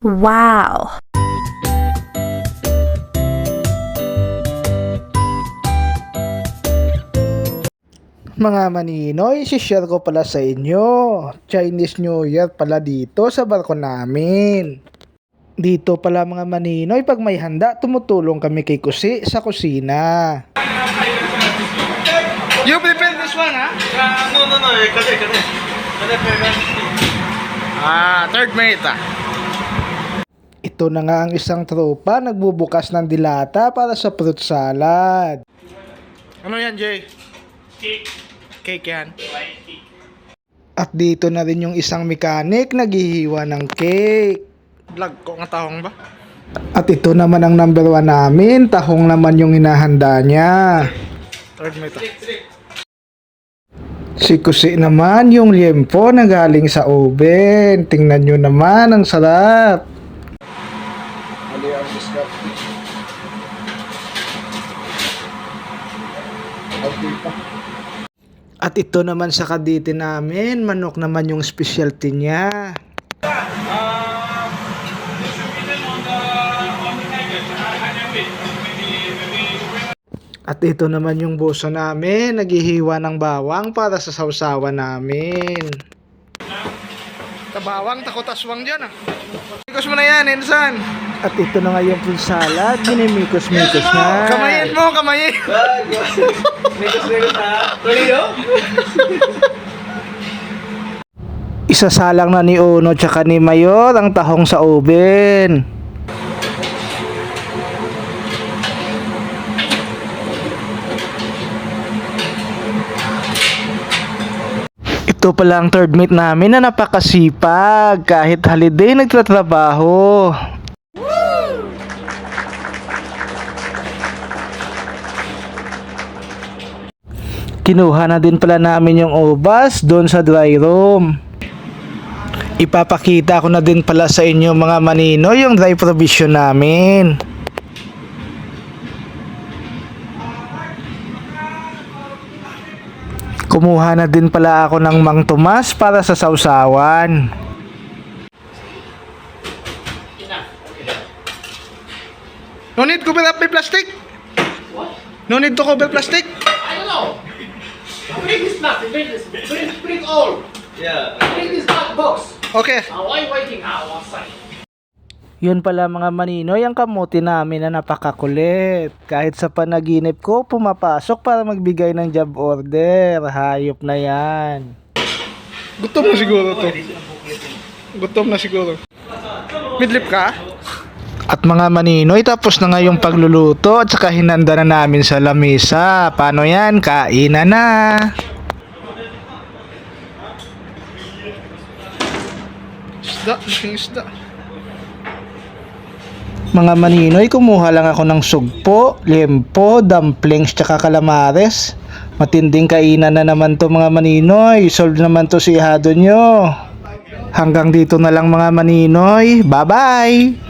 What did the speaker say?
Wow! Mga maninoy, share ko pala sa inyo. Chinese New Year pala dito sa barko namin. Dito pala mga maninoy, pag may handa, tumutulong kami kay Kusi sa kusina. You prepare this one, ha? No. Kade. Third mate, Ito na nga ang isang tropa, nagbubukas ng dilata para sa fruit salad. Ano yan, Jay? Cake yan. At dito na rin yung isang mechanic naghihiwa ng cake. Vlog ko nga tahong ba? At ito naman ang number 1 namin. Tahong naman yung hinahanda niya. Third mate. Si Kusi naman yung liempo na galing sa oven. Tingnan nyo naman, ang sarap. At ito naman sa Cavite namin, manok naman yung specialty niya. At ito naman yung boso namin, naghihiwa ng bawang para sa sausawan namin. Kabawang, takot aswang dyan Mikos mo na yan, Ensan. At ito na nga yung fruit salad, ginimikos-mikos na. Kamayin mo, kamayin. Mikos ha. Tulido? Isasalang na ni Uno tsaka ni Mayor ang tahong sa oven. Ito pala ang third mate namin na napakasipag. Kahit holiday nagtatrabaho. Kinuha na din pala namin yung ubas doon sa dry room. Ipapakita ko na din pala sa inyo mga manino yung dry provision namin. Kumuha na din pala ako ng Mang Tomas para sa sausawan. No need cover up by plastic? What? No need to cover plastic? I don't know. Bring this plastic. Bring all. Yeah. Bring this black box. Okay. Why waiting outside? Yun pala mga maninoy, ang kamuti namin na napakakulit. Kahit sa panaginip ko, pumapasok para magbigay ng job order. Hayop na yan. Gutom na siguro to. Gutom na siguro. Midlip ka? At mga maninoy, tapos na nga yung pagluluto at saka hinanda na namin sa lamesa. Paano yan? Kainan na! Isda, isda. Mga maninoy, kumuha lang ako ng sugpo, liempo, dumplings, tsaka calamares. Matinding kainan na naman to mga maninoy. Solve naman to si ihado nyo. Hanggang dito na lang mga maninoy. Bye-bye!